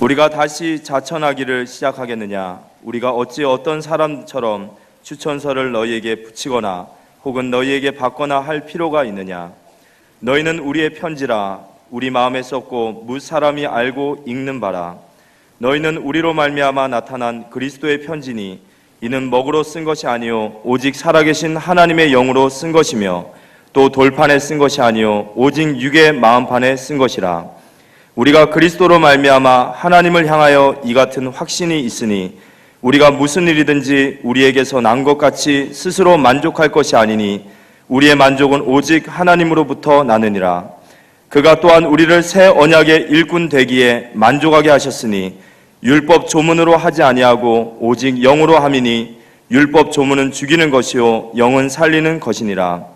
우리가 다시 자천하기를 시작하겠느냐? 우리가 어찌 어떤 사람처럼 추천서를 너희에게 붙이거나 혹은 너희에게 받거나 할 필요가 있느냐? 너희는 우리의 편지라 우리 마음에 썼고 무 사람이 알고 읽는 바라. 너희는 우리로 말미암아 나타난 그리스도의 편지니 이는 먹으로 쓴 것이 아니요 오직 살아계신 하나님의 영으로 쓴 것이며 또 돌판에 쓴 것이 아니요 오직 육의 마음판에 쓴 것이라. 우리가 그리스도로 말미암아 하나님을 향하여 이 같은 확신이 있으니 우리가 무슨 일이든지 우리에게서 난 것 같이 스스로 만족할 것이 아니니 우리의 만족은 오직 하나님으로부터 나느니라. 그가 또한 우리를 새 언약의 일꾼 되기에 만족하게 하셨으니 율법 조문으로 하지 아니하고 오직 영으로 함이니 율법 조문은 죽이는 것이요 영은 살리는 것이니라.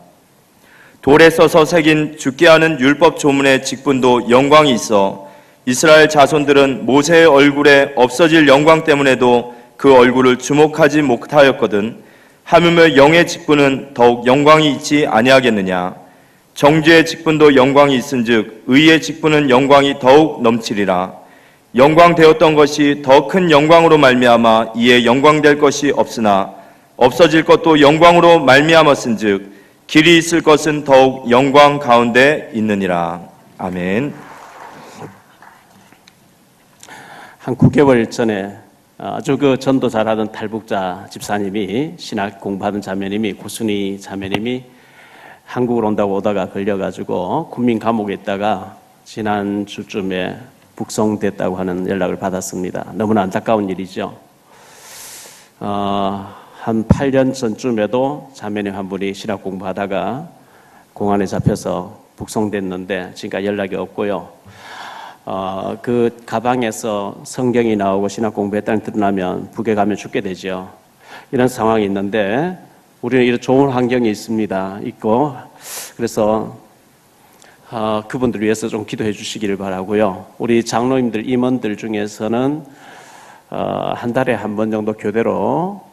돌에 써서 새긴 죽게 하는 율법 조문의 직분도 영광이 있어 이스라엘 자손들은 모세의 얼굴에 없어질 영광 때문에도 그 얼굴을 주목하지 못하였거든. 하물며 영의 직분은 더욱 영광이 있지 아니하겠느냐? 정죄의 직분도 영광이 있은즉 의의 직분은 영광이 더욱 넘치리라. 영광되었던 것이 더 큰 영광으로 말미암아 이에 영광될 것이 없으나 없어질 것도 영광으로 말미암았은즉 길이 있을 것은 더욱 영광 가운데 있느니라. 아멘. 한 9개월 전에 아주 전도 잘하던 탈북자 집사님이 신학 공부하던 자매님이 고순이 자매님이 한국으로 온다고 오다가 걸려가지고 군민 감옥에 있다가 지난주쯤에 북송됐다고 하는 연락을 받았습니다. 너무나 안타까운 일이죠. 한 8년 전쯤에도 자매님 한 분이 신학 공부하다가 공안에 잡혀서 북송됐는데 지금까지 연락이 없고요. 그 가방에서 성경이 나오고 신학 공부했다는 드러나면 북에 가면 죽게 되죠. 이런 상황이 있는데 우리는 이런 좋은 환경이 있고 그래서 그분들 위해서 좀 기도해 주시기를 바라고요. 우리 장로님들 임원들 중에서는 한 달에 한 번 정도 교대로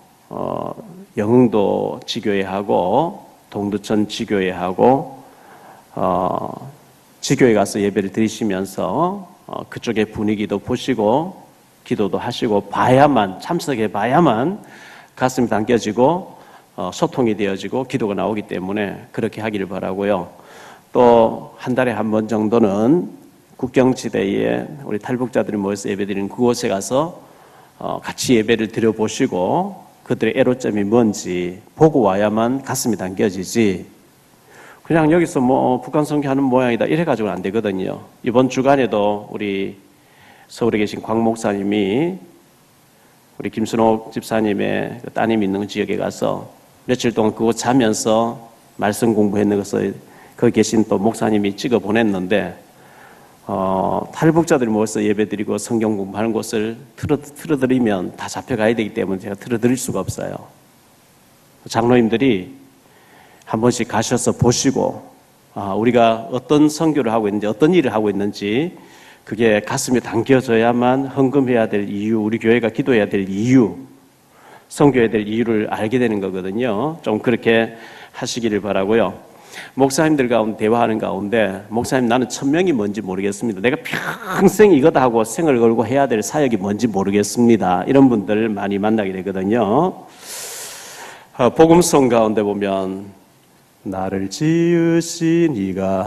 영흥도 지교회 하고 동두천 지교회 하고 지교회 가서 예배를 드리시면서 그쪽의 분위기도 보시고 기도도 하시고 참석해 봐야만 가슴이 당겨지고 소통이 되어지고 기도가 나오기 때문에 그렇게 하기를 바라고요. 또 한 달에 한 번 정도는 국경지대에 우리 탈북자들이 모여서 예배드리는 그곳에 가서 같이 예배를 드려보시고 그들의 애로점이 뭔지 보고 와야만 가슴이 당겨지지 그냥 여기서 북한 선교하는 모양이다 이래가지고는 안 되거든요. 이번 주간에도 우리 서울에 계신 광 목사님이 우리 김순옥 집사님의 따님이 있는 지역에 가서 며칠 동안 그곳 자면서 말씀 공부했는 것을 거기 계신 또 목사님이 찍어 보냈는데 탈북자들이 모여서 예배드리고 성경 공부하는 곳을 틀어드리면 다 잡혀가야 되기 때문에 제가 틀어드릴 수가 없어요. 장로님들이 한 번씩 가셔서 보시고 우리가 어떤 선교를 하고 있는지 어떤 일을 하고 있는지 그게 가슴에 당겨져야만 헌금해야 될 이유, 우리 교회가 기도해야 될 이유, 선교해야 될 이유를 알게 되는 거거든요. 좀 그렇게 하시기를 바라고요. 목사님들 가운데 대화하는 가운데 목사님 나는 천명이 뭔지 모르겠습니다. 내가 평생 이거다 하고 생을 걸고 해야 될 사역이 뭔지 모르겠습니다. 이런 분들 많이 만나게 되거든요. 복음성 가운데 보면 나를 지으신 이가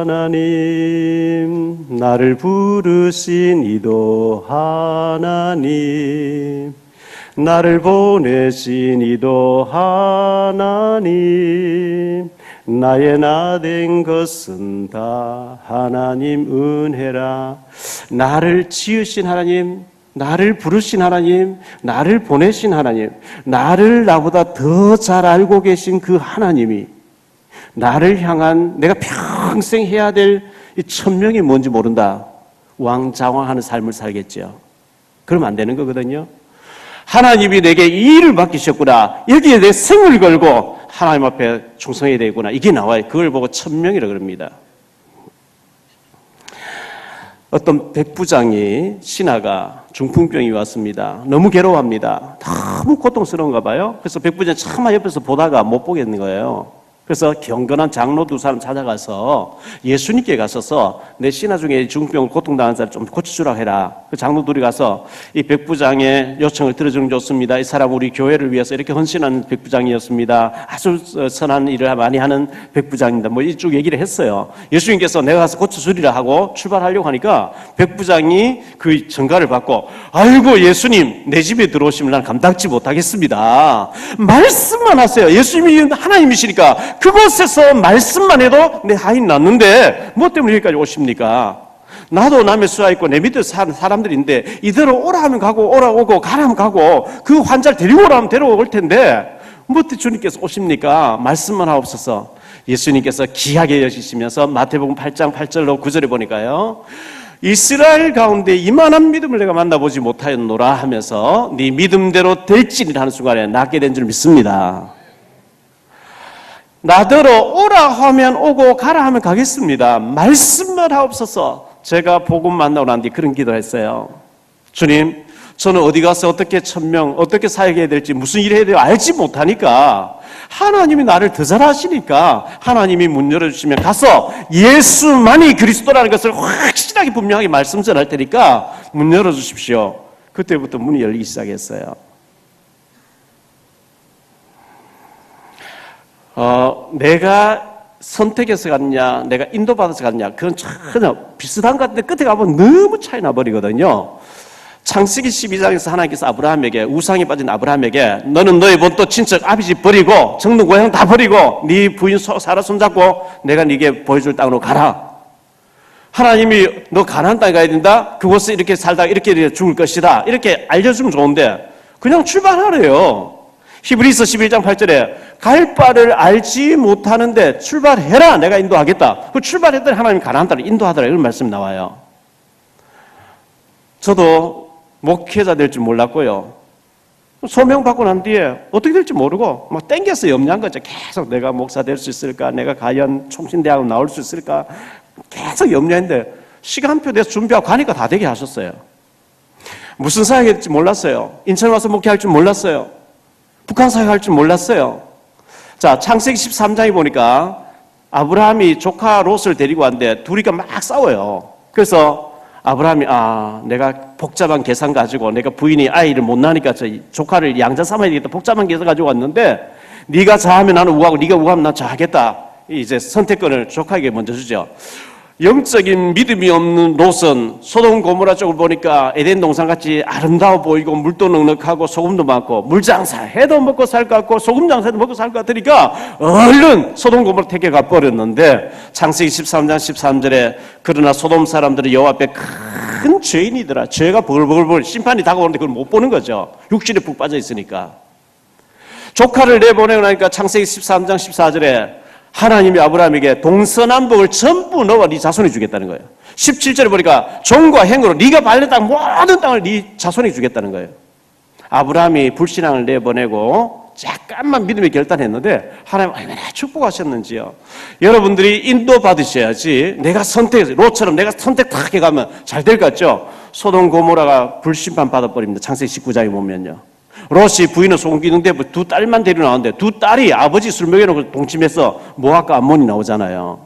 하나님 나를 부르신 이도 하나님 나를 보내신 이도 하나님 나의 나 된 것은 다 하나님 은혜라. 나를 지으신 하나님, 나를 부르신 하나님, 나를 보내신 하나님, 나를 나보다 더 잘 알고 계신 그 하나님이 나를 향한 내가 평생 해야 될 이 천명이 뭔지 모른다. 우왕좌왕하는 삶을 살겠죠. 그러면 안 되는 거거든요. 하나님이 내게 이 일을 맡기셨구나. 여기에 내 생을 걸고 하나님 앞에 충성해야 되구나. 이게 나와요. 그걸 보고 천명이라고 그럽니다. 어떤 백부장이 신하가 중풍병이 왔습니다. 너무 괴로워합니다. 너무 고통스러운가 봐요. 그래서 백부장이 차마 옆에서 보다가 못 보겠는 거예요. 그래서 경건한 장로 두 사람 찾아가서 예수님께 가서서 내 신하 중에 중병을 고통당하는 사람 좀 고쳐주라 해라. 그 장로 둘이 가서 이 백부장의 요청을 들어주는 좋습니다. 이 사람 우리 교회를 위해서 이렇게 헌신하는 백부장이었습니다. 아주 선한 일을 많이 하는 백부장입니다. 뭐 이쪽 얘기를 했어요. 예수님께서 내가 가서 고쳐주리라 하고 출발하려고 하니까 백부장이 그 전가를 받고 아이고 예수님 내 집에 들어오시면 난 감당치 못하겠습니다. 말씀만 하세요. 예수님이 하나님이시니까 그곳에서 말씀만 해도 내 아이는 낫는데 뭐 때문에 여기까지 오십니까? 나도 남의 수하 있고 내 밑에 사는 사람들인데 이대로 오라 하면 가고 오라 오고 가라 하면 가고 그 환자를 데리고 오라 하면 데려올 텐데 뭐 때문에 주님께서 오십니까? 말씀만 하옵소서. 예수님께서 귀하게 여기시면서 마태복음 8장 8절로 9절에 보니까요, 이스라엘 가운데 이만한 믿음을 내가 만나보지 못하였노라 하면서 네 믿음대로 될지니라 하는 순간에 낫게 된 줄 믿습니다. 나더러 오라 하면 오고 가라 하면 가겠습니다. 말씀만 하옵소서. 제가 복음 만나고 난 뒤 그런 기도를 했어요. 주님, 저는 어디 가서 어떻게 천명, 어떻게 사역해야 될지, 무슨 일을 해야 될지 알지 못하니까 하나님이 나를 더 잘 아시니까 하나님이 문 열어주시면 가서 예수만이 그리스도라는 것을 확실하게 분명하게 말씀 전할 테니까 문 열어주십시오. 그때부터 문이 열리기 시작했어요. 내가 선택해서 갔냐, 내가 인도받아서 갔냐, 그건 전혀 비슷한 것 같은데 끝에 가보면 너무 차이 나버리거든요. 창세기 12장에서 하나님께서 아브라함에게, 우상에 빠진 아브라함에게 너는 너의 본토 친척 아비집 버리고 정든 고향 다 버리고 네 부인 사라 손잡고 내가 네게 보여줄 땅으로 가라. 하나님이 너 가나안 땅에 가야 된다, 그곳에 이렇게 살다가 이렇게 죽을 것이다, 이렇게 알려주면 좋은데 그냥 출발하래요. 히브리서 11장 8절에 갈 바를 알지 못하는데 출발해라, 내가 인도하겠다. 그 출발했더니 하나님 가나안 땅을 인도하더라, 이런 말씀이 나와요. 저도 목회자 될 줄 몰랐고요. 소명 받고 난 뒤에 어떻게 될지 모르고 막 땡겨서 염려한 거죠. 계속 내가 목사 될 수 있을까, 내가 과연 총신대학을 나올 수 있을까, 계속 염려했는데 시간표 내서 준비하고 가니까 다 되게 하셨어요. 무슨 사역이 될지 몰랐어요. 인천 와서 목회할 줄 몰랐어요. 북한 사역할 줄 몰랐어요. 자, 창세기 13장에 보니까 아브라함이 조카 롯을 데리고 왔는데 둘이가 막 싸워요. 그래서 아브라함이 내가 복잡한 계산 가지고 내가 부인이 아이를 못 낳으니까 저 조카를 양자 삼아야 되겠다, 복잡한 계산 가지고 왔는데 네가 자하면 나는 우하고 네가 우하면 난 자하겠다. 이제 선택권을 조카에게 먼저 주죠. 영적인 믿음이 없는 롯은 소돔 고모라 쪽을 보니까 에덴 동산같이 아름다워 보이고 물도 넉넉하고 소금도 많고 물장사 해도 먹고 살 것 같고 소금 장사도 먹고 살 것 같으니까 얼른 소돔 고모라 택해 가버렸는데 창세기 13장 13절에 그러나 소돔 사람들은 여호와 앞에 큰 죄인이더라. 죄가 벌벌벌 심판이 다가오는데 그걸 못 보는 거죠. 육신에 푹 빠져 있으니까. 조카를 내보내고 나니까 창세기 13장 14절에 하나님이 아브라함에게 동서남북을 전부 너와 네 자손이 주겠다는 거예요. 17절에 보니까 종과 행으로 네가 밟는 땅 모든 땅을 네 자손이 주겠다는 거예요. 아브라함이 불신앙을 내보내고 잠깐만 믿음의 결단했는데 하나님 얼마나 축복하셨는지요. 여러분들이 인도받으셔야지. 내가 선택해서 롯처럼 내가 선택 딱 해가면 잘 될 것 같죠. 소돔 고모라가 불심판 받아버립니다. 창세기 19장에 보면요, 롯이 부인은 송기는데 두 딸만 데리고 나오는데 두 딸이 아버지 술 먹여놓고 동침해서 모압과 암몬이 나오잖아요.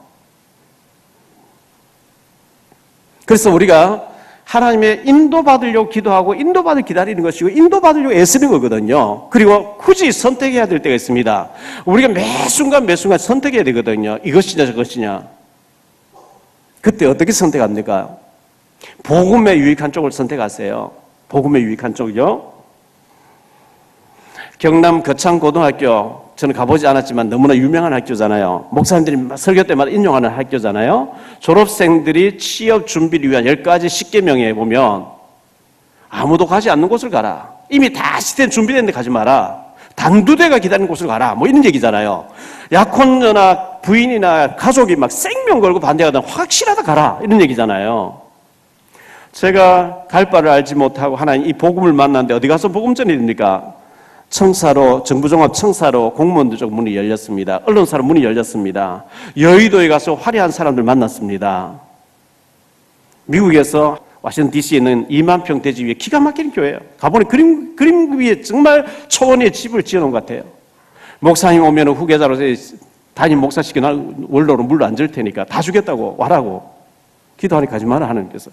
그래서 우리가 하나님의 인도받으려고 기도하고 인도받을 기다리는 것이고 인도받으려고 애쓰는 거거든요. 그리고 굳이 선택해야 될 때가 있습니다. 우리가 매 순간 선택해야 되거든요. 이것이냐 저것이냐. 그때 어떻게 선택합니까? 복음에 유익한 쪽을 선택하세요. 복음에 유익한 쪽이요. 경남 거창고등학교, 저는 가보지 않았지만 너무나 유명한 학교잖아요. 목사님들이 설교 때마다 인용하는 학교잖아요. 졸업생들이 취업 준비를 위한 10가지 10계명에 보면 아무도 가지 않는 곳을 가라, 이미 다 시스템 준비된 데 가지 마라, 단두대가 기다리는 곳을 가라, 뭐 이런 얘기잖아요. 약혼녀나 부인이나 가족이 막 생명 걸고 반대하다 확실하다 가라, 이런 얘기잖아요. 제가 갈 바를 알지 못하고 하나님 이 복음을 만났는데 어디 가서 복음 전해야 됩니까? 청사로, 정부종합 청사로 공무원들 쪽 문이 열렸습니다. 언론사로 문이 열렸습니다. 여의도에 가서 화려한 사람들 만났습니다. 미국에서 워싱턴 DC에 있는 2만 평 대지 위에 기가 막히는 교회예요. 가보니 그림 위에 정말 초원의 집을 지어놓은 것 같아요. 목사님 오면 후계자로서 담임 목사 시키나 원로로 물로 안 줄 테니까 다 주겠다고 와라고 기도하니까 가지 마라 하나님께서.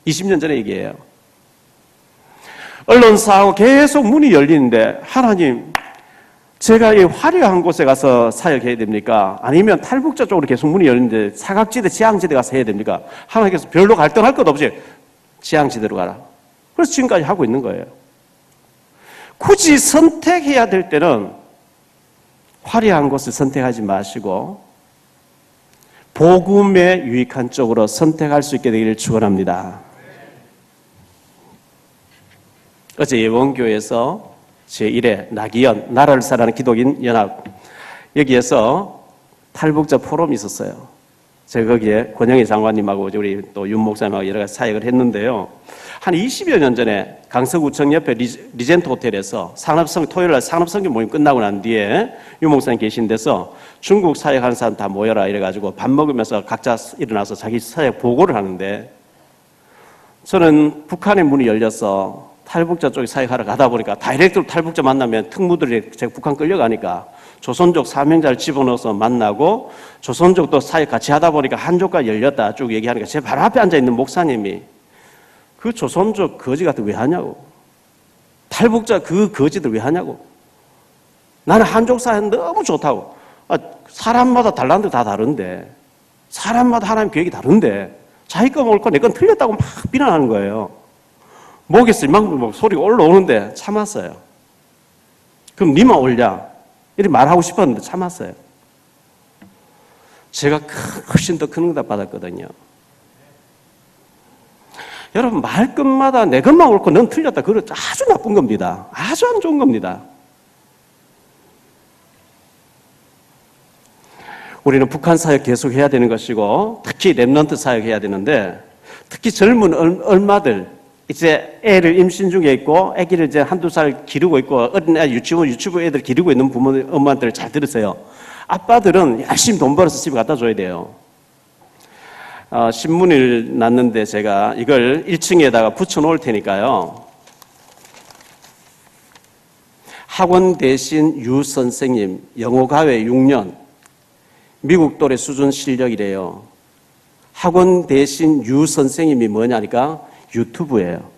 20년 전에 얘기해요. 언론사하고 계속 문이 열리는데 하나님 제가 이 화려한 곳에 가서 사역해야 됩니까? 아니면 탈북자 쪽으로 계속 문이 열리는데 사각지대 지향지대 가서 해야 됩니까? 하나님께서 별로 갈등할 것 없이 지향지대로 가라. 그래서 지금까지 하고 있는 거예요. 굳이 선택해야 될 때는 화려한 곳을 선택하지 마시고 복음에 유익한 쪽으로 선택할 수 있게 되기를 축원합니다. 어제 예원교회에서 제1회 나기연 나라를 사랑하는 기독인 연합 여기에서 탈북자 포럼이 있었어요. 제가 거기에 권영희 장관님하고 우리 또 윤 목사님하고 여러 가지 사역을 했는데요. 한 20여 년 전에 강서구청 옆에 리젠트 호텔에서 토요일 날 산업선교 모임 끝나고 난 뒤에 윤 목사님 계신 데서 중국 사역하는 사람 다 모여라 이래가지고 밥 먹으면서 각자 일어나서 자기 사역 보고를 하는데 저는 북한의 문이 열려서 탈북자 쪽에 사역하러 가다 보니까 다이렉트로 탈북자 만나면 특무들이 제가 북한 끌려가니까 조선족 사명자를 집어넣어서 만나고 조선족도 사역 같이 하다 보니까 한족과 열렸다 쭉 얘기하니까 제 바로 앞에 앉아있는 목사님이 그 조선족 거지 같은 왜 하냐고 탈북자 그 거지들 왜 하냐고 나는 한족 사역 너무 좋다고 사람마다 달란트 다 다른데 사람마다 하나님 계획이 다른데 자기 거 먹을 거 내 건 틀렸다고 막 비난하는 거예요. 목에서 막 소리가 올라오는데 참았어요. 그럼 니만 올냐? 이렇게 말하고 싶었는데 참았어요. 제가 훨씬 더 큰 응답 받았거든요. 여러분 말끝마다 내 것만 옳고 넌 틀렸다. 그거 아주 나쁜 겁니다. 아주 안 좋은 겁니다. 우리는 북한 사역 계속 해야 되는 것이고 특히 랩런트 사역 해야 되는데 특히 젊은 얼마들 이제 애를 임신 중에 있고 아기를 이제 한두 살 기르고 있고 어린애 유치부 애들 기르고 있는 부모 엄마들 잘 들으세요. 아빠들은 열심히 돈 벌어서 집에 갖다 줘야 돼요. 신문을 났는데 제가 이걸 1층에다가 붙여놓을 테니까요. 학원 대신 유 선생님 영어과외 6년 미국 또래 수준 실력이래요. 학원 대신 유 선생님이 뭐냐니까 유튜브예요.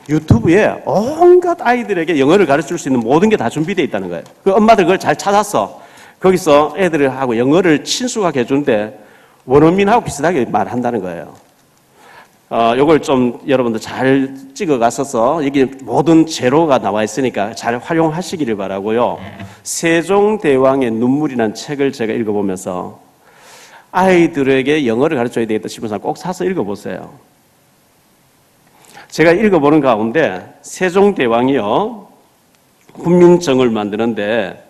유튜브에 온갖 아이들에게 영어를 가르칠 수 있는 모든 게 다 준비되어 있다는 거예요. 그 엄마들 그걸 잘 찾았어. 거기서 애들하고 영어를 친숙하게 해주는데 원어민하고 비슷하게 말한다는 거예요. 요걸 좀 여러분들 잘 찍어 가셔서 여기 모든 재료가 나와 있으니까 잘 활용하시기를 바라고요. 세종대왕의 눈물이라는 책을 제가 읽어보면서 아이들에게 영어를 가르쳐야 되겠다 싶어서 꼭 사서 읽어보세요. 제가 읽어보는 가운데 세종대왕이요 국민정을 만드는데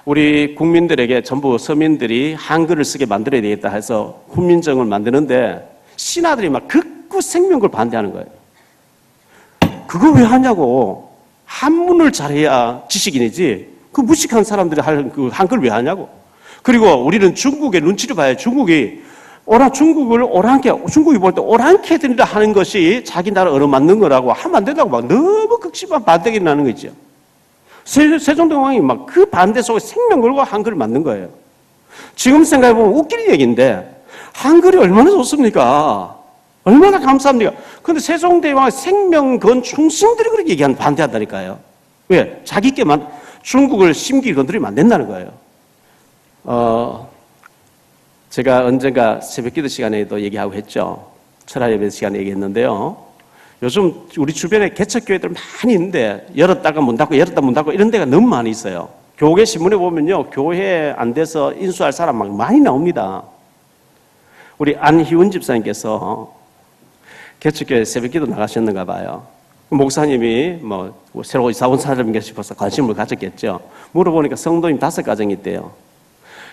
우리 국민들에게 전부 서민들이 한글을 쓰게 만들어야 되겠다 해서 국민정을 만드는데 신하들이 막 극구 생명을 반대하는 거예요. 그거 왜 하냐고. 한문을 잘해야 지식인이지 그 무식한 사람들이 할 그 한글 왜 하냐고. 그리고 우리는 중국의 눈치를 봐야 중국이 중국을 중국이 볼 때 오랑캐들이라 하는 것이 자기 나라 언어 맞는 거라고 하면 안 된다고 막 너무 극심한 반대가 나는 거 있죠. 세종대왕이 막 그 반대 속에 생명 걸고 한글을 만든 거예요. 지금 생각해보면 웃기는 얘기인데 한글이 얼마나 좋습니까? 얼마나 감사합니까? 그런데 세종대왕의 생명 건 충신들이 그렇게 반대한다니까요. 왜? 자기께만 중국을 심기 건드리면 안 된다는 거예요. 제가 언젠가 새벽기도 시간에도 얘기하고 했죠. 철학예배 시간에 얘기했는데요. 요즘 우리 주변에 개척교회들 많이 있는데 열었다가 문 닫고 열었다 문 닫고 이런 데가 너무 많이 있어요. 교회 신문에 보면요. 교회 안 돼서 인수할 사람 막 많이 나옵니다. 우리 안희훈 집사님께서 개척교회 새벽기도 나가셨는가 봐요. 목사님이 새로 이사 온 사람인가 싶어서 관심을 가졌겠죠. 물어보니까 성도님 5가정이 있대요.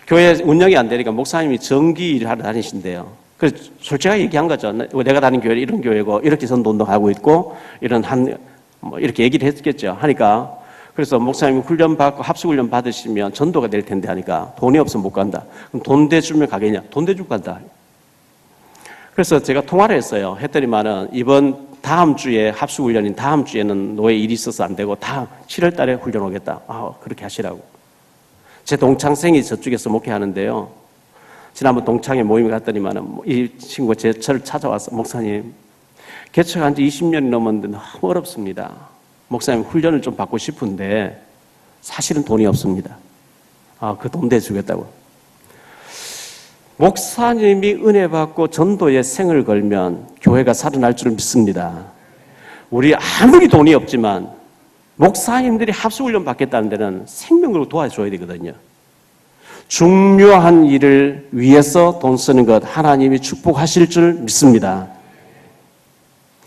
교회 운영이 안 되니까 목사님이 정기 일을 하러 다니신대요. 그래서 솔직하게 얘기한 거죠. 내가 다니는 교회는 이런 교회고 이렇게 선도운동하고 있고 이렇게 얘기를 했겠죠. 하니까 그래서 목사님이 훈련받고 합숙훈련 받으시면 전도가 될 텐데 하니까 돈이 없으면 못 간다. 그럼 돈 대주면 가겠냐? 돈 대주고 간다. 그래서 제가 통화를 했어요. 했더니만은 다음 주에 합숙훈련인 다음 주에는 노예 일이 있어서 안 되고 다 7월 달에 훈련 오겠다. 그렇게 하시라고. 제 동창생이 저쪽에서 목회하는데요. 지난번 동창회 모임에 갔더니만 이 친구가 저를 찾아와서 목사님 개척한 지 20년이 넘었는데 너무 어렵습니다. 목사님 훈련을 좀 받고 싶은데 사실은 돈이 없습니다. 그 돈 대주겠다고. 목사님이 은혜 받고 전도에 생을 걸면 교회가 살아날 줄 믿습니다. 우리 아무리 돈이 없지만 목사님들이 합수훈련 받겠다는 데는 생명으로 도와줘야 되거든요. 중요한 일을 위해서 돈 쓰는 것 하나님이 축복하실 줄 믿습니다.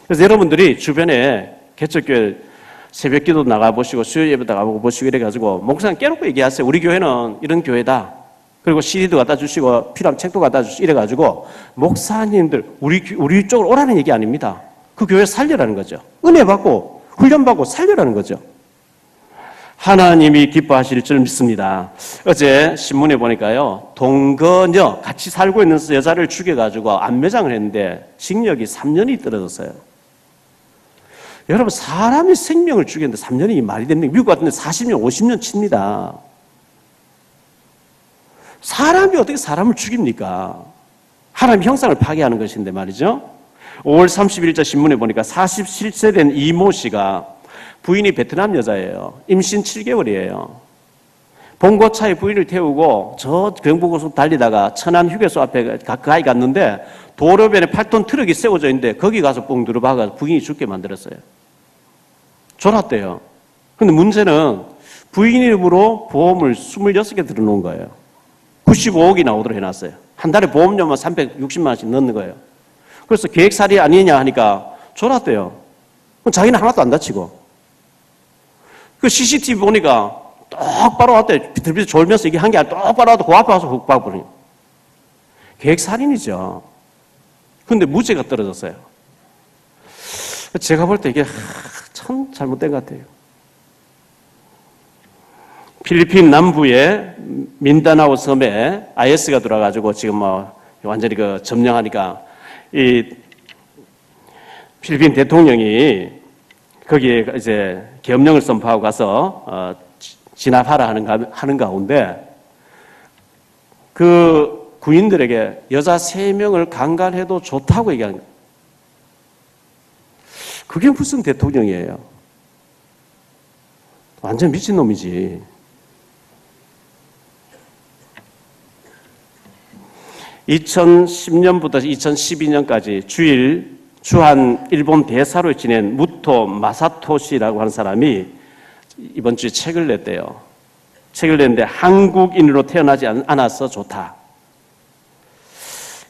그래서 여러분들이 주변에 개척교회 새벽 기도 나가보시고 수요 예배 나가보시고 이래가지고 목사님 깨놓고 얘기하세요. 우리 교회는 이런 교회다. 그리고 CD도 갖다 주시고 필요한 책도 갖다 주시고 이래가지고 목사님들 우리 쪽으로 오라는 얘기 아닙니다. 그 교회 살려라는 거죠. 은혜 받고 훈련 받고 살려라는 거죠. 하나님이 기뻐하실 줄 믿습니다. 어제 신문에 보니까요, 동거녀 같이 살고 있는 여자를 죽여가지고 안매장을 했는데 징역이 3년이 떨어졌어요. 여러분, 사람이 생명을 죽였는데 3년이 말이 됩니까? 미국 같은 데 40년, 50년 칩니다. 사람이 어떻게 사람을 죽입니까? 하나님의 형상을 파괴하는 것인데 말이죠. 5월 31일자 신문에 보니까 47세 된 이모 씨가 부인이 베트남 여자예요. 임신 7개월이에요. 봉고차에 부인을 태우고 저 경부고속 달리다가 천안 휴게소 앞에 가까이 갔는데 도로변에 8톤 트럭이 세워져 있는데 거기 가서 뻥 들어박아서 부인이 죽게 만들었어요. 졸았대요. 근데 문제는 부인 이름으로 보험을 26개 들어놓은 거예요. 95억이 나오도록 해놨어요. 한 달에 보험료만 360만 원씩 넣는 거예요. 그래서 계획살이 아니냐 하니까 졸았대요. 그럼 자기는 하나도 안 다치고. 그 CCTV 보니까 똑바로 왔대. 비틀비틀 졸면서 이게 한 게 아니라 똑바로 와도 그 앞에 와서 훅 박아버려요. 계획살인이죠. 근데 무죄가 떨어졌어요. 제가 볼 때 이게 참 잘못된 것 같아요. 필리핀 남부의 민다나오 섬에 IS가 들어와가지고 지금 완전히 점령하니까 이 필리핀 대통령이 거기에 이제 계엄령을 선포하고 가서 진압하라 하는 가운데 그 구인들에게 여자 3명을 강간해도 좋다고 얘기하는 거예요. 그게 무슨 대통령이에요? 완전 미친놈이지. 2010년부터 2012년까지 주한 일본 대사로 지낸 무토 마사토시라고 하는 사람이 이번 주에 책을 냈대요. 책을 냈는데 한국인으로 태어나지 않아서 좋다.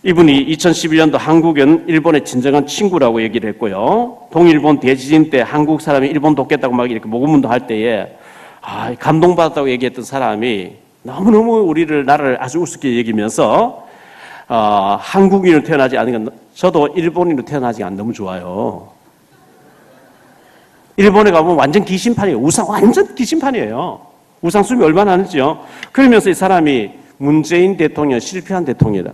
이분이 2011년도 한국은 일본의 진정한 친구라고 얘기를 했고요. 동일본 대지진 때 한국 사람이 일본 돕겠다고 막 이렇게 모금운동 할 때에 감동받았다고 얘기했던 사람이 너무너무 나라를 아주 우습게 여기면서 한국인으로 태어나지 않은 건 저도 일본인으로 태어나지 않으면 너무 좋아요. 일본에 가보면 완전 기심판이에요. 완전 기심판이에요. 우상 숭배 얼마나 하는지요. 그러면서 이 사람이 문재인 대통령 실패한 대통령이다.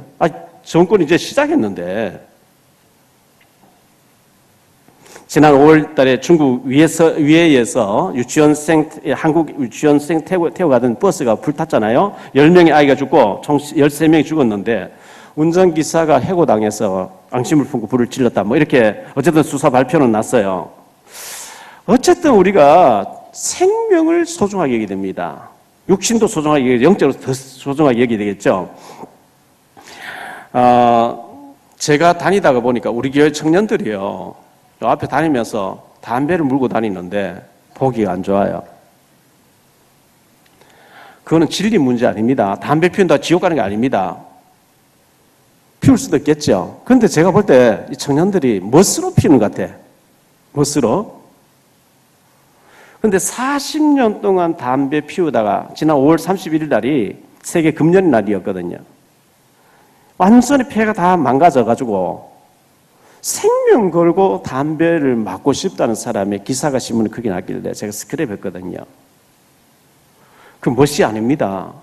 정권이 이제 시작했는데 지난 5월 달에 중국 위해에서 한국 유치원생 태워 가던 버스가 불탔잖아요. 10명의 아이가 죽고 총 13명이 죽었는데 운전기사가 해고당해서 앙심을 품고 불을 질렀다. 이렇게 어쨌든 수사 발표는 났어요. 어쨌든 우리가 생명을 소중하게 여기게 됩니다. 육신도 소중하게 여기게 되고 영적으로 더 소중하게 여기게 되겠죠. 제가 다니다가 보니까 우리 교회 청년들이요. 요 앞에 다니면서 담배를 물고 다니는데 보기가 안 좋아요. 그거는 진리 문제 아닙니다. 담배 피운다 지옥 가는 게 아닙니다. 피울 수도 있겠죠. 그런데 제가 볼 때 이 청년들이 멋으로 피우는 것 같아. 멋으로. 그런데 40년 동안 담배 피우다가 지난 5월 31일 날이 세계 금연의 날이었거든요. 완전히 폐가 다 망가져가지고 생명 걸고 담배를 맞고 싶다는 사람의 기사가 신문에 크게 났길래 제가 스크랩했거든요. 그 멋이 아닙니다.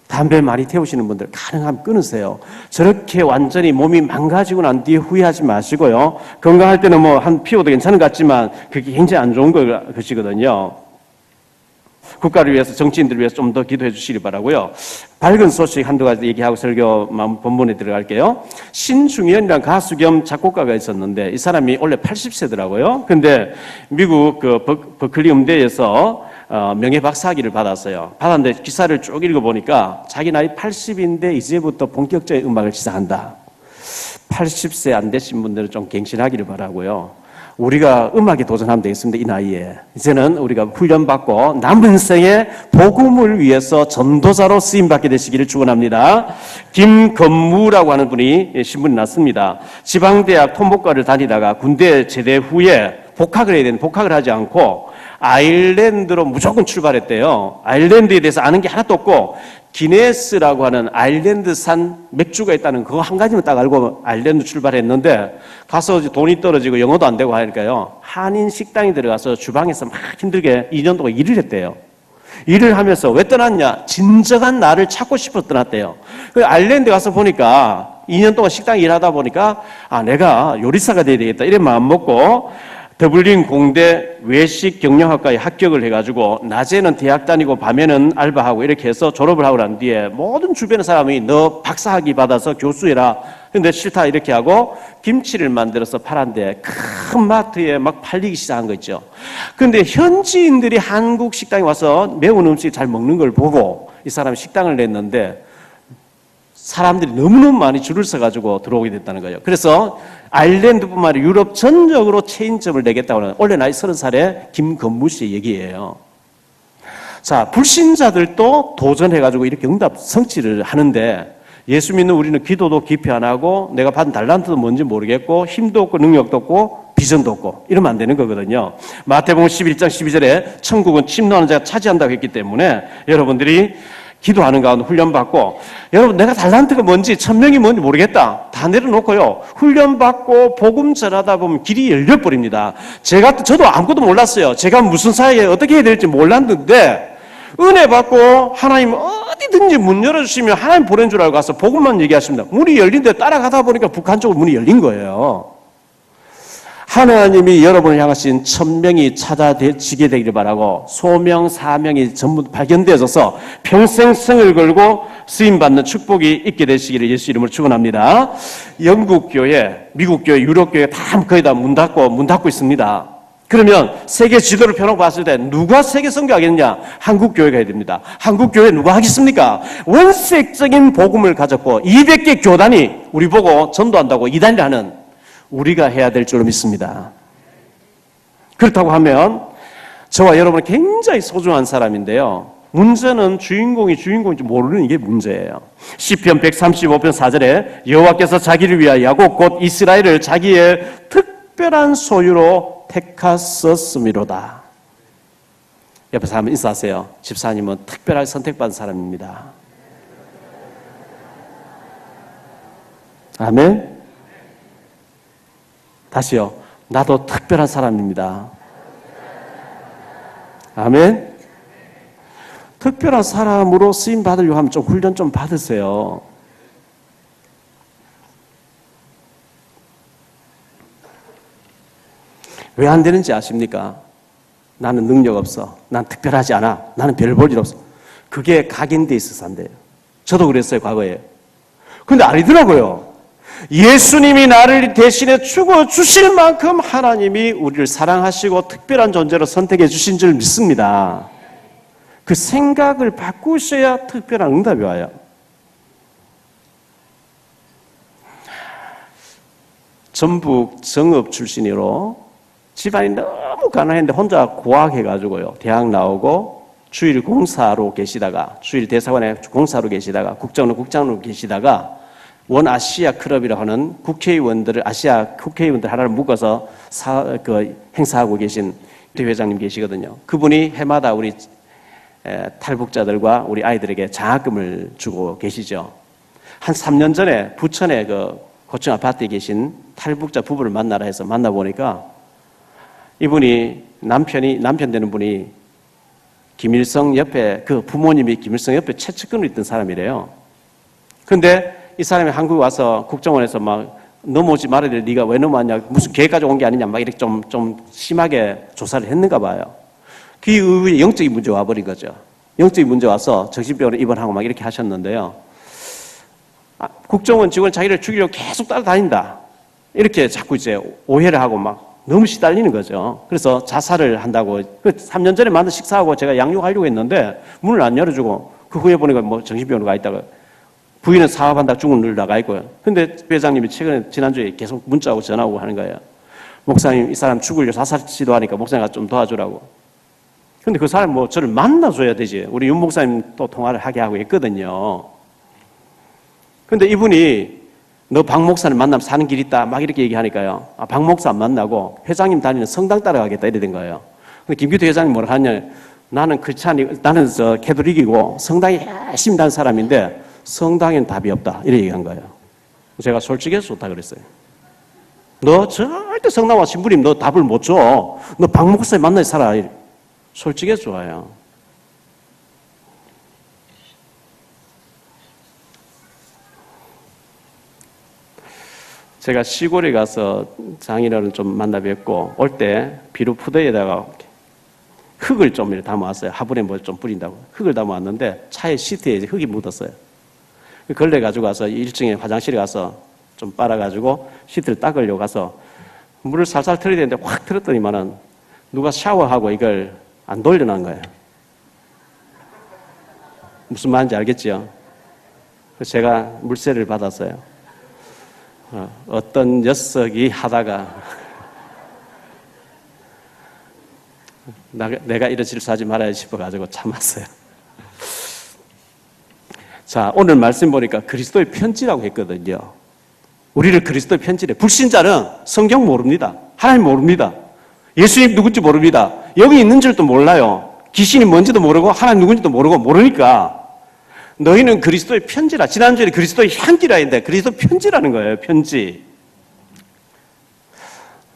담배 많이 태우시는 분들 가능하면 끊으세요. 저렇게 완전히 몸이 망가지고 난 뒤에 후회하지 마시고요. 건강할 때는 한 피워도 괜찮은 것 같지만 그게 굉장히 안 좋은 것이거든요. 국가를 위해서, 정치인들을 위해서 좀 더 기도해 주시기 바라고요. 밝은 소식 한두 가지 얘기하고 설교 본문에 들어갈게요. 신중현이라는 가수 겸 작곡가가 있었는데 이 사람이 원래 80세더라고요. 근데 미국 그 버클리 음대에서 명예박사학위를 받았어요. 받았는데 기사를 쭉 읽어보니까 자기 나이 80인데 이제부터 본격적인 음악을 시작한다. 80세 안 되신 분들은 좀 갱신하기를 바라고요. 우리가 음악에 도전하면 되겠습니다. 이 나이에. 이제는 우리가 훈련받고 남은 생에 복음을 위해서 전도자로 쓰임받게 되시기를 축원합니다. 김건무라고 하는 분이 신분이 났습니다. 지방대학 토목과를 다니다가 군대 제대 후에 복학을 해야 되는데 복학을 하지 않고 아일랜드로 무조건 출발했대요. 아일랜드에 대해서 아는 게 하나도 없고 기네스라고 하는 아일랜드산 맥주가 있다는 그거 한 가지만 딱 알고 아일랜드 출발했는데 가서 돈이 떨어지고 영어도 안 되고 하니까요. 한인 식당에 들어가서 주방에서 막 힘들게 2년 동안 일을 했대요. 일을 하면서 왜 떠났냐? 진정한 나를 찾고 싶어 떠났대요. 그 아일랜드 가서 보니까 2년 동안 식당 일하다 보니까 내가 요리사가 돼야 되겠다 이런 마음 먹고 더블린 공대 외식 경영학과에 합격을 해가지고 낮에는 대학 다니고 밤에는 알바하고 이렇게 해서 졸업을 하고 난 뒤에 모든 주변의 사람이 너 박사학위 받아서 교수해라. 근데 싫다 이렇게 하고 김치를 만들어서 팔았는데 큰 마트에 막 팔리기 시작한 거 있죠. 근데 현지인들이 한국 식당에 와서 매운 음식 잘 먹는 걸 보고 이 사람이 식당을 냈는데 사람들이 너무너무 많이 줄을 서가지고 들어오게 됐다는 거예요. 그래서 아일랜드뿐만 아니라 유럽 전적으로 체인점을 내겠다고 하는 원래 나이 30살의 김건무 씨의 얘기예요. 자, 불신자들도 도전해가지고 이렇게 응답 성취를 하는데 예수 믿는 우리는 기도도 깊이 안 하고 내가 받은 달란트도 뭔지 모르겠고 힘도 없고 능력도 없고 비전도 없고 이러면 안 되는 거거든요. 마태복음 11장 12절에 천국은 침노하는 자가 차지한다고 했기 때문에 여러분들이 기도하는 가운데 훈련받고 여러분 내가 달란트가 뭔지 천명이 뭔지 모르겠다. 다 내려놓고요. 훈련받고 복음 전하다 보면 길이 열려버립니다. 저도 아무것도 몰랐어요. 제가 무슨 사회에 어떻게 해야 될지 몰랐는데 은혜 받고 하나님 어디든지 문 열어주시면 하나님 보낸 줄 알고 가서 복음만 얘기하십니다. 문이 열린데 따라가다 보니까 북한 쪽으로 문이 열린 거예요. 하나님이 여러분을 향하신 천명이 찾아지게 되기를 바라고 소명, 사명이 전부 발견되어져서 평생 성을 걸고 쓰임받는 축복이 있게 되시기를 예수 이름으로 축원합니다. 영국 교회, 미국 교회, 유럽 교회 다 거의 다 문 닫고 있습니다. 그러면 세계 지도를 펴놓고 봤을 때 누가 세계 선교하겠느냐? 한국 교회가 해야 됩니다. 한국 교회 누가 하겠습니까? 원색적인 복음을 가졌고 200개 교단이 우리 보고 전도한다고 이단을 하는 우리가 해야 될 줄로 믿습니다. 그렇다고 하면 저와 여러분은 굉장히 소중한 사람인데요. 문제는 주인공인지 모르는 이게 문제예요. 시편 135편 4절에 여호와께서 자기를 위하여 야곱 곧 이스라엘을 자기의 특별한 소유로 택하셨음이로다. 옆에 사람 인사하세요. 집사님은 특별하게 선택받은 사람입니다. 아멘. 다시요. 나도 특별한 사람입니다. 아멘. 특별한 사람으로 쓰임 받으려고 하면 좀 훈련 좀 받으세요. 왜 안 되는지 아십니까? 나는 능력 없어. 난 특별하지 않아. 나는 별 볼 일 없어. 그게 각인돼 있어서 안 돼요. 저도 그랬어요, 과거에. 근데 아니더라고요. 예수님이 나를 대신에 죽어 주실 만큼 하나님이 우리를 사랑하시고 특별한 존재로 선택해 주신 줄 믿습니다. 그 생각을 바꾸셔야 특별한 응답이 와요. 전북 정읍 출신으로 집안이 너무 가난했는데 혼자 고학해가지고요. 대학 나오고 주일 공사로 계시다가 주일 대사관에 공사로 계시다가 국장으로 계시다가 원 아시아 클럽이라고 하는 아시아 국회의원들 하나를 묶어서 행사하고 계신 회장님 계시거든요. 그분이 해마다 우리 탈북자들과 우리 아이들에게 장학금을 주고 계시죠. 한 3년 전에 부천의 고층 아파트에 계신 탈북자 부부를 만나라 해서 만나보니까 이분이 남편 되는 분이 김일성 옆에 부모님이 김일성 옆에 최측근으로 있던 사람이래요. 근데 이 사람이 한국에 와서 국정원에서 막 넘어오지 말아야 될 네가 왜 넘어왔냐 무슨 계획 가지고 온 게 아니냐 막 이렇게 좀 심하게 조사를 했는가 봐요. 그 이후에 영적인 문제가 와버린 거죠. 영적인 문제 와서 정신병원에 입원하고 막 이렇게 하셨는데요. 국정원 직원 자기를 죽이려고 계속 따라다닌다. 이렇게 자꾸 이제 오해를 하고 막 너무 시달리는 거죠. 그래서 자살을 한다고. 3년 전에 만나 식사하고 제가 양육하려고 했는데 문을 안 열어주고 그 후에 보니까 뭐 정신병원에 가 있다가 부인은 사업한다 죽은 늘 나가 있고요. 근데 회장님이 최근에 지난주에 계속 문자하고 전화하고 하는 거예요. 목사님 이 사람 죽으려 자살 시도하니까 목사님가 좀 도와주라고. 근데 그 사람 뭐 저를 만나줘야 되지. 우리 윤 목사님 또 통화를 하게 하고 있거든요. 근데 이분이 너 박 목사를 만나면 사는 길 있다 막 이렇게 얘기하니까요. 박 목사 안 만나고 회장님 다니는 성당 따라가겠다 이래 된 거예요. 근데 김규태 회장님 뭐라 하냐? 나는 크리스찬이 나는 캐톨릭이고 성당에 열심히 다니는 사람인데 성당엔 답이 없다 이래 얘기한 거예요. 제가 솔직해서 좋다 그랬어요. 너 절대 성당 와 신부님 너 답을 못 줘. 너 박 목사님 만나서 살아. 솔직해서 좋아요. 제가 시골에 가서 장인어른 좀 만나 뵙고 올 때 비료푸대에다가 흙을 좀 이렇게 담아왔어요. 화분에 뭐 좀 뿌린다고. 흙을 담아왔는데 차에 시트에 흙이 묻었어요. 걸레 가지고 가서 1층에 화장실에 가서 좀 빨아가지고 시트를 닦으려고 가서 물을 살살 틀어야 되는데 확 틀었더니만은 누가 샤워하고 이걸 안 돌려놓은 거예요. 무슨 말인지 알겠지요? 그래서 제가 물세를 받았어요. 어떤 녀석이 하다가 내가 이런 실수하지 말아야 싶어가지고 참았어요. 자, 오늘 말씀 보니까 그리스도의 편지라고 했거든요. 우리를 그리스도의 편지래. 불신자는 성경 모릅니다. 하나님 모릅니다. 예수님 누군지 모릅니다. 여기 있는 줄도 몰라요. 귀신이 뭔지도 모르고 하나님 누군지도 모르고 모르니까 너희는 그리스도의 편지라. 지난주에 그리스도의 향기라 했는데 그리스도 편지라는 거예요. 편지.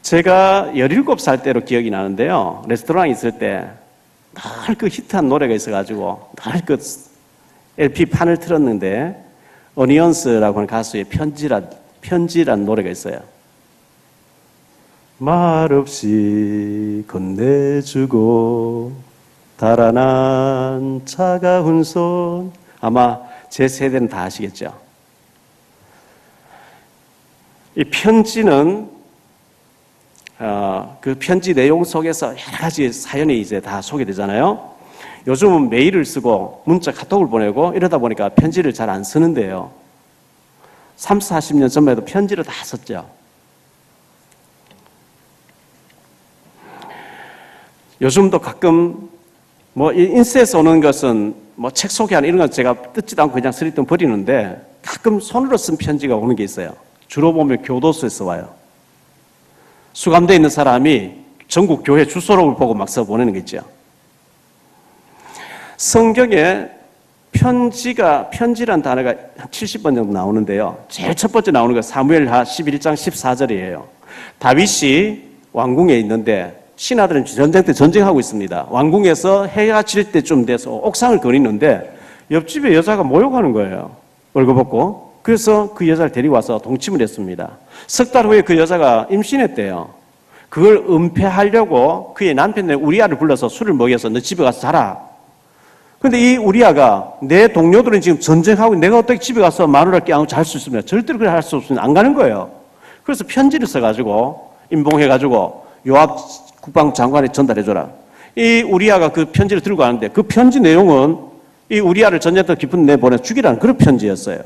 제가 17살 때로 기억이 나는데요. 레스토랑에 있을 때 늘 그 히트한 노래가 있어가지고 늘 그 LP판을 틀었는데 어니언스라고 하는 가수의 편지란 노래가 있어요. 말없이 건네주고 달아난 차가운 손. 아마 제 세대는 다 아시겠죠. 이 편지는 그 편지 내용 속에서 여러 가지 사연이 이제 다 소개되잖아요. 요즘은 메일을 쓰고 문자 카톡을 보내고 이러다 보니까 편지를 잘 안 쓰는데요. 30, 40년 전만 해도 편지를 다 썼죠. 요즘도 가끔 뭐 인쇄해서 오는 것은 뭐 책 소개하는 이런 건 제가 뜯지도 않고 그냥 쓰리통 버리는데 가끔 손으로 쓴 편지가 오는 게 있어요. 주로 보면 교도소에서 와요. 수감되어 있는 사람이 전국 교회 주소록을 보고 막 써보내는 게 있죠. 성경에 편지란 단어가 한 70번 정도 나오는데요. 제일 첫 번째 나오는 거 사무엘하 11장 14절이에요. 다윗이 왕궁에 있는데 신하들은 전쟁 때 전쟁하고 있습니다. 왕궁에서 해가 질 때쯤 돼서 옥상을 거니는데 옆집에 여자가 모욕하는 거예요. 벌거벗고. 그래서 그 여자를 데리고 와서 동침을 했습니다. 석 달 후에 그 여자가 임신했대요. 그걸 은폐하려고 그의 남편 우리아를 불러서 술을 먹여서 너 집에 가서 자라. 근데 이 우리아가 내 동료들은 지금 전쟁하고 내가 어떻게 집에 가서 마누라를 깨안고 잘 수 있습니까? 절대로 그렇게 할 수 없으면 안 가는 거예요. 그래서 편지를 써가지고 임봉해가지고 요압 국방장관에 전달해줘라. 이 우리아가 그 편지를 들고 가는데 그 편지 내용은 이 우리아를 전쟁터 깊은 데 보내 죽이라는 그런 편지였어요.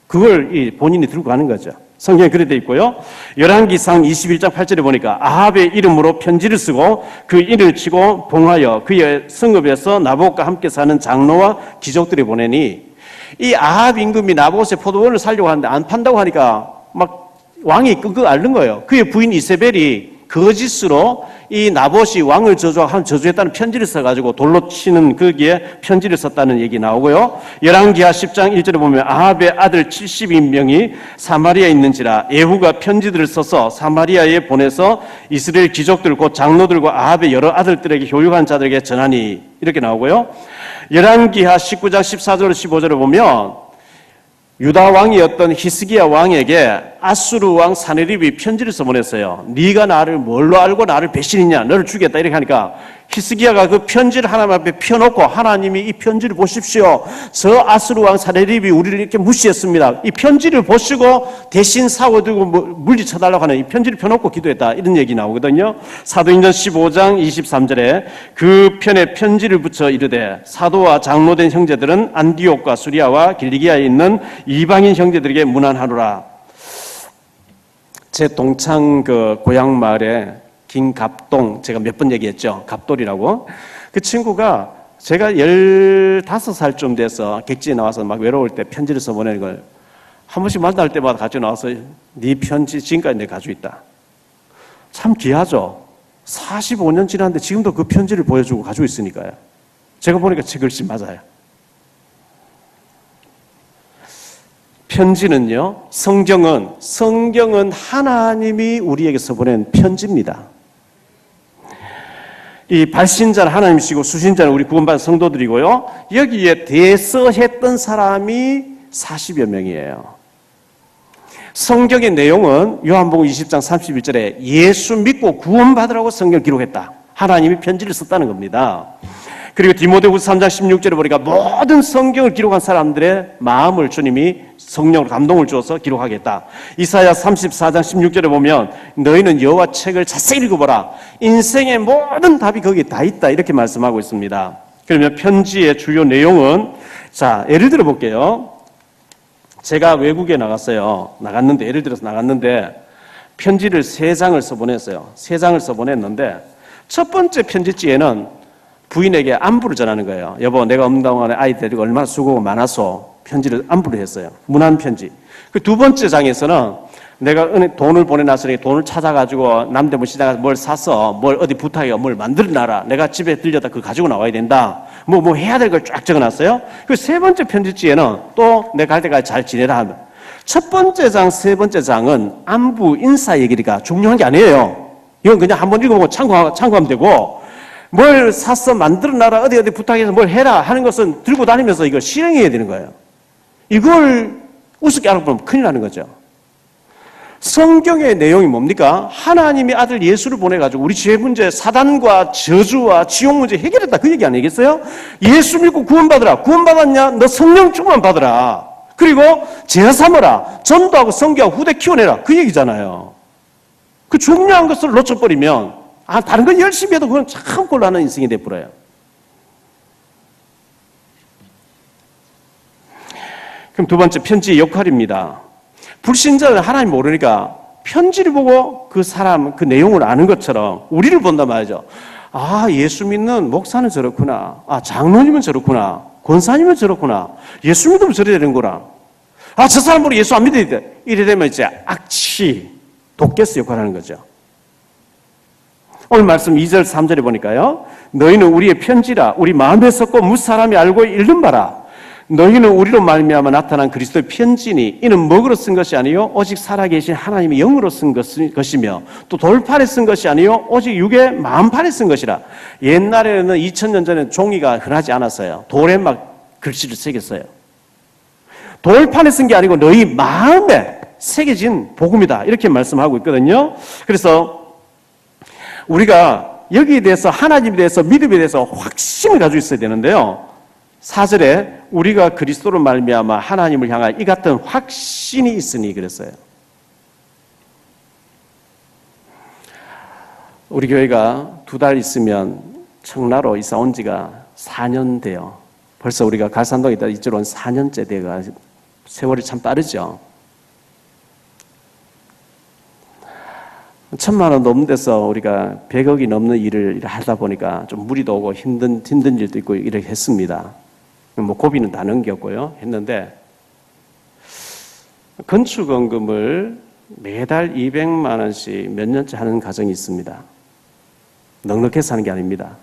그걸 이 본인이 들고 가는 거죠. 성경에 그렇게 되어 있고요. 열왕기상 21장 8절에 보니까 아합의 이름으로 편지를 쓰고 그 인을 치고 봉하여 그의 성읍에서 나봇과 함께 사는 장로와 귀족들이 보내니 이 아합 임금이 나봇의 포도원을 살려고 하는데 안 판다고 하니까 막 왕이 끙끙 앓는 거예요. 그의 부인 이세벨이 거짓으로 이 나봇이 왕을 저주했다는 편지를 써가지고 돌로 치는 거기에 편지를 썼다는 얘기 나오고요. 열왕기하 10장 1절에 보면 아합의 아들 70인명이 사마리아에 있는지라 예후가 편지들을 써서 사마리아에 보내서 이스라엘 귀족들 곧 장로들과 아합의 여러 아들들에게 교육한 자들에게 전하니 이렇게 나오고요. 열왕기하 19장 14절 15절에 보면 유다 왕이었던 히스기야 왕에게 아수르 왕 사네립이 편지를 써보냈어요. 네가 나를 뭘로 알고 나를 배신했냐? 너를 죽였다. 이렇게 하니까 히스기야가 그 편지를 하나님 앞에 펴놓고 하나님이 이 편지를 보십시오. 저 아수르 왕 사네립이 우리를 이렇게 무시했습니다. 이 편지를 보시고 대신 사고 들고 물리쳐달라고 하는 이 편지를 펴놓고 기도했다. 이런 얘기 나오거든요. 사도행전 15장 23절에 그 편에 편지를 붙여 이르되 사도와 장로된 형제들은 안디옥과 수리아와 길리기아에 있는 이방인 형제들에게 문안하노라. 제 동창 그 고향 마을에 김갑동, 제가 몇 번 얘기했죠. 갑돌이라고. 그 친구가 제가 15살쯤 돼서 객지에 나와서 막 외로울 때 편지를 써보내는 걸 한 번씩 만날 때마다 가지고 나와서 네 편지 지금까지 내가 가지고 있다. 참 귀하죠. 45년 지났는데 지금도 그 편지를 보여주고 가지고 있으니까요. 제가 보니까 제 글씨 맞아요. 편지는요, 성경은 하나님이 우리에게서 보낸 편지입니다. 이 발신자는 하나님이시고 수신자는 우리 구원받은 성도들이고요. 여기에 대서했던 사람이 40여 명이에요. 성경의 내용은 요한복음 20장 31절에 예수 믿고 구원받으라고 성경을 기록했다. 하나님이 편지를 썼다는 겁니다. 그리고 디모데후서 3장 16절에 보니까 모든 성경을 기록한 사람들의 마음을 주님이 성령으로 감동을 주어서 기록하겠다. 이사야 34장 16절에 보면 너희는 여호와 책을 자세히 읽어보라. 인생의 모든 답이 거기에 다 있다. 이렇게 말씀하고 있습니다. 그러면 편지의 주요 내용은, 자, 예를 들어 볼게요. 제가 외국에 나갔는데, 예를 들어서 나갔는데 편지를 3장을 써보냈어요. 3장을 써보냈는데 첫 번째 편지지에는 부인에게 안부를 전하는 거예요. 여보, 내가 없는 동안에 아이 데리고 얼마나 수고가 많아서 편지를 안부를 했어요. 문안 편지. 그 두 번째 장에서는 내가 돈을 보내놨으니 돈을 찾아가지고 남대문 시장에 뭘 사서 뭘 어디 부탁해 뭘 만들어놔라. 내가 집에 들려다 그거 가지고 나와야 된다. 뭐 해야 될 걸 쫙 적어놨어요. 그 세 번째 편지지에는 또 내가 갈 때까지 잘 지내라 하면 첫 번째 장, 세 번째 장은 안부 인사 얘기니까 중요한 게 아니에요. 이건 그냥 한번 읽어보고 참고하면 되고 뭘 사서 만들어놔라 어디 부탁해서 뭘 해라 하는 것은 들고 다니면서 이걸 실행해야 되는 거예요. 이걸 우습게 알아보면 큰일 나는 거죠. 성경의 내용이 뭡니까? 하나님이 아들 예수를 보내가지고 우리 죄 문제, 사단과 저주와 지옥 문제 해결했다. 그 얘기 아니겠어요? 예수 믿고 구원받으라. 구원받았냐? 너 성령 충만 받으라. 그리고 죄 삼으라. 전도하고 선교하고 후대 키워내라. 그 얘기잖아요. 그 중요한 것을 놓쳐버리면 다른 건 열심히 해도 그건 참 곤란한 인생이 돼버려요. 그럼 두 번째, 편지의 역할입니다. 불신자는 하나님 모르니까 편지를 보고 그 사람, 그 내용을 아는 것처럼 우리를 본단 말이죠. 아, 예수 믿는 목사는 저렇구나. 아, 장로님은 저렇구나. 권사님은 저렇구나. 예수 믿으면 저래야 되는구나. 아, 저 사람 우리 예수 안 믿어야 돼. 이래 되면 이제 악취, 독개스 역할을 하는 거죠. 오늘 말씀 2절, 3절에 보니까요. 너희는 우리의 편지라. 우리 마음에 섞고 무사람이 알고 읽는 바라. 너희는 우리로 말미암아 나타난 그리스도의 편지니 이는 먹으로 쓴 것이 아니요 오직 살아계신 하나님의 영으로 쓴 것이며 또 돌판에 쓴 것이 아니요 오직 육의 마음판에 쓴 것이라. 옛날에는 2000년 전에 종이가 흔하지 않았어요. 돌에 막 글씨를 새겼어요. 돌판에 쓴 게 아니고 너희 마음에 새겨진 복음이다. 이렇게 말씀하고 있거든요. 그래서 우리가 여기에 대해서 하나님에 대해서 믿음에 대해서 확신을 가지고 있어야 되는데요. 4절에 우리가 그리스도로 말미암아 하나님을 향할 이 같은 확신이 있으니 그랬어요. 우리 교회가 2달 있으면 청라로 이사 온 지가 4년 돼요. 벌써 우리가 갈산동에 있다 이쪽으로 온 4년째 돼가 세월이 참 빠르죠. 1000만 원 넘는 데서 우리가 100억이 넘는 일을 하다 보니까 좀 무리도 오고 힘든 일도 있고 이렇게 했습니다. 뭐 고비는 다 넘겼고요. 했는데 건축원금을 매달 200만 원씩 몇 년째 하는 가정이 있습니다. 넉넉해서 하는 게 아닙니다.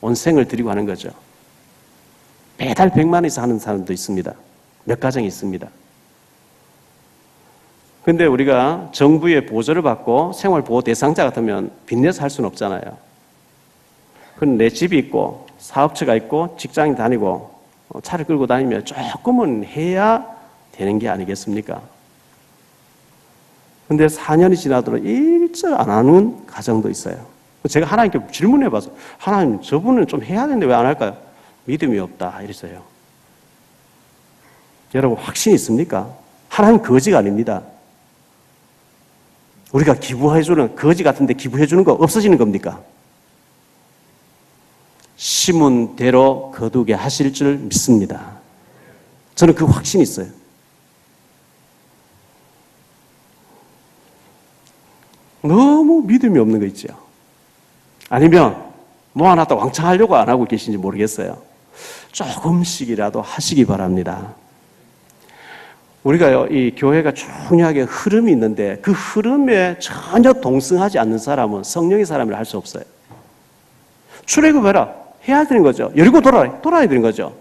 온 생을 들이고 하는 거죠. 매달 100만 원 이상 하는 사람도 있습니다. 몇 가정이 있습니다. 근데 우리가 정부의 보조를 받고 생활보호 대상자 같으면 빚내서 할 수는 없잖아요. 그건 내 집이 있고 사업체가 있고 직장인 다니고 차를 끌고 다니면 조금은 해야 되는 게 아니겠습니까? 근데 4년이 지나도록 일절 안 하는 가정도 있어요. 제가 하나님께 질문해봐서 하나님 저분은 좀 해야 되는데 왜 안 할까요? 믿음이 없다 이랬어요. 여러분 확신이 있습니까? 하나님 거지가 아닙니다. 우리가 기부해주는 거지 같은데 기부해주는 거 없어지는 겁니까? 심은 대로 거두게 하실 줄 믿습니다. 저는 그 확신이 있어요. 너무 믿음이 없는 거 있죠. 아니면 모아놨다 왕창 하려고 안 하고 계신지 모르겠어요. 조금씩이라도 하시기 바랍니다. 우리가요, 이 교회가 중요하게 흐름이 있는데 그 흐름에 전혀 동승하지 않는 사람은 성령의 사람이라 할 수 없어요. 출애굽해라. 해야 되는 거죠. 여리고 돌아야 되는 거죠.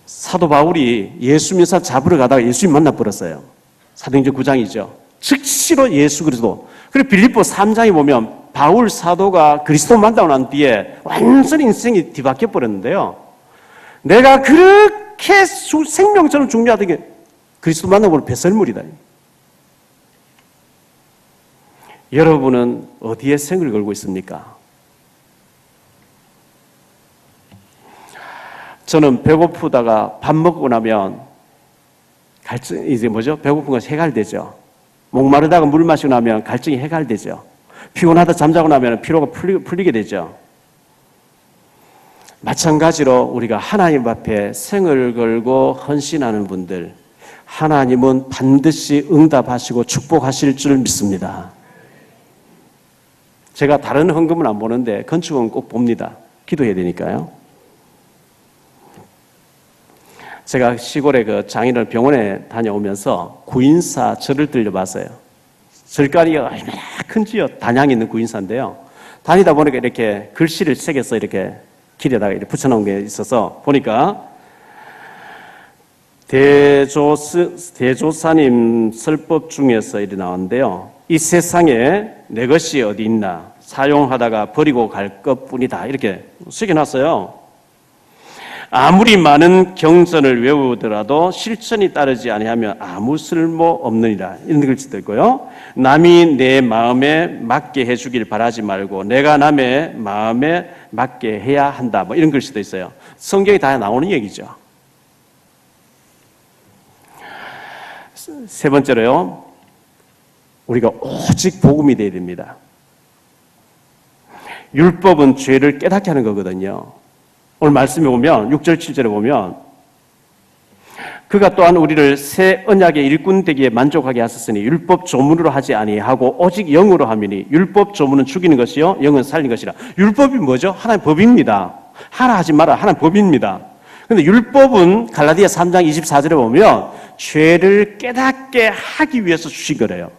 사도 바울이 예수 믿사 잡으러 가다가 예수님 만나버렸어요. 사도행전 9장이죠. 즉시로 예수 그리스도. 그리고 빌립보 3장에 보면 바울 사도가 그리스도 만나고 난 뒤에 완전히 인생이 뒤바뀌어 버렸는데요. 내가 그렇게 생명처럼 중요하던 게 그리스도 만나고 배설물이다. 여러분은 어디에 생을 걸고 있습니까? 저는 배고프다가 밥 먹고 나면 갈증, 이제 배고픈 건 해갈되죠. 목마르다가 물 마시고 나면 갈증이 해갈되죠. 피곤하다 잠자고 나면 피로가 풀리게 되죠. 마찬가지로 우리가 하나님 앞에 생을 걸고 헌신하는 분들, 하나님은 반드시 응답하시고 축복하실 줄 믿습니다. 제가 다른 헌금은 안 보는데 건축은 꼭 봅니다. 기도해야 되니까요. 제가 시골에 그 장인어른 병원에 다녀오면서 구인사 절을 들려봤어요. 절간이 얼마나 큰지요. 단양에 있는 구인사인데요. 다니다 보니까 이렇게 글씨를 새겨서 이렇게 길에다가 이렇게 붙여놓은 게 있어서 보니까 대조사님 설법 중에서 이렇게 나왔는데요. 이 세상에 내 것이 어디 있나 사용하다가 버리고 갈 것뿐이다 이렇게 새겨놨어요. 아무리 많은 경전을 외우더라도 실천이 따르지 아니하면 아무 쓸모 없느니라 이런 글씨도 있고요. 남이 내 마음에 맞게 해주길 바라지 말고 내가 남의 마음에 맞게 해야 한다 뭐 이런 글씨도 있어요. 성경이 다 나오는 얘기죠. 세 번째로요. 우리가 오직 복음이 되어야 됩니다. 율법은 죄를 깨닫게 하는 거거든요. 오늘 말씀에 보면 6절 7절에 보면 그가 또한 우리를 새 언약의 일꾼 되기에 만족하게 하셨으니 율법 조문으로 하지 아니하고 오직 영으로 함이니 율법 조문은 죽이는 것이요 영은 살리는 것이라. 율법이 뭐죠? 하나의 법입니다. 하나 하지 마라. 하나의 법입니다. 그런데 율법은 갈라디아 3장 24절에 보면 죄를 깨닫게 하기 위해서 주신 거래요.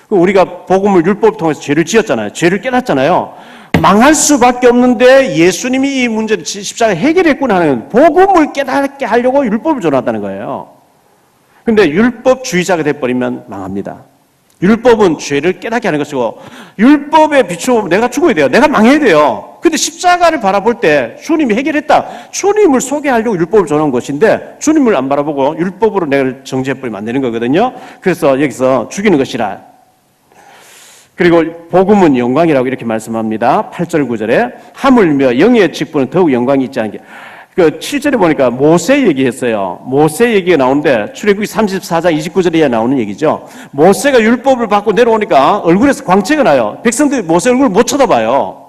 우리가 복음을 율법을 통해서 죄를 지었잖아요. 죄를 깨닫잖아요. 망할 수밖에 없는데 예수님이 이 문제를 십자가에 해결했구나 하는 복음을 깨닫게 하려고 율법을 줘놨다는 거예요. 그런데 율법주의자가 돼버리면 망합니다. 율법은 죄를 깨닫게 하는 것이고 율법에 비추어 내가 죽어야 돼요. 내가 망해야 돼요. 근데 십자가를 바라볼 때 주님이 해결했다. 주님을 소개하려고 율법을 줘놓은 것인데 주님을 안 바라보고 율법으로 내가 정죄해버리면 안 되는 거거든요. 그래서 여기서 죽이는 것이라. 그리고 복음은 영광이라고 이렇게 말씀합니다. 8절 9절에 하물며 영의 직분은 더욱 영광이 있지 않게. 그 7절에 보니까 모세 얘기했어요. 모세 얘기가 나오는데 출애굽기 34장 29절에 나오는 얘기죠. 모세가 율법을 받고 내려오니까 얼굴에서 광채가 나요. 백성들이 모세 얼굴을 못 쳐다봐요.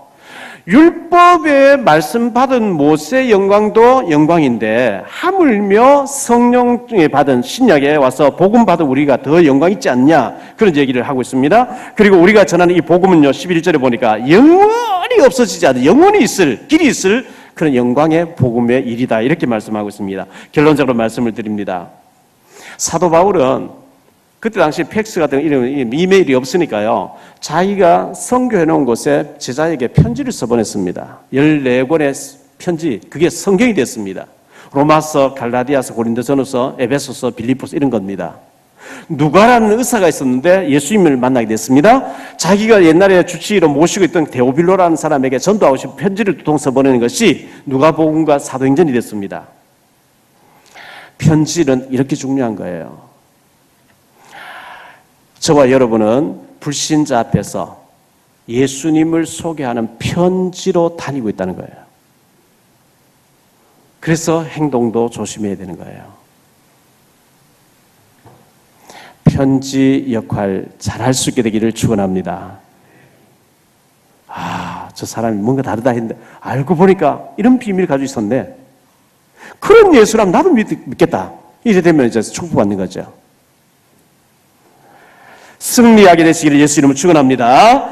율법에 말씀 받은 모세의 영광도 영광인데 하물며 성령에 받은 신약에 와서 복음 받은 우리가 더 영광 있지 않냐 그런 얘기를 하고 있습니다. 그리고 우리가 전하는 이 복음은요 11절에 보니까 영원히 없어지지 않은 영원히 있을 길이 있을 그런 영광의 복음의 일이다 이렇게 말씀하고 있습니다. 결론적으로 말씀을 드립니다. 사도 바울은 그때 당시 팩스 같은 이런 이메일이 없으니까요. 자기가 선교해 놓은 곳에 제자에게 편지를 써보냈습니다. 14권의 편지, 그게 성경이 됐습니다. 로마서, 갈라디아서, 고린도전서, 에베소서, 빌립보서 이런 겁니다. 누가라는 의사가 있었는데 예수님을 만나게 됐습니다. 자기가 옛날에 주치의로 모시고 있던 데오빌로라는 사람에게 전도하고 싶은 편지를 두통 써보내는 것이 누가복음과 사도행전이 됐습니다. 편지는 이렇게 중요한 거예요. 저와 여러분은 불신자 앞에서 예수님을 소개하는 편지로 다니고 있다는 거예요. 그래서 행동도 조심해야 되는 거예요. 편지 역할 잘할 수 있게 되기를 축원합니다. 저 사람이 뭔가 다르다 했는데 알고 보니까 이런 비밀을 가지고 있었네. 그런 예수라면 나도 믿겠다. 이래 되면 이제 축복받는 거죠. 승리하게 되시기를 예수 이름으로 축원합니다.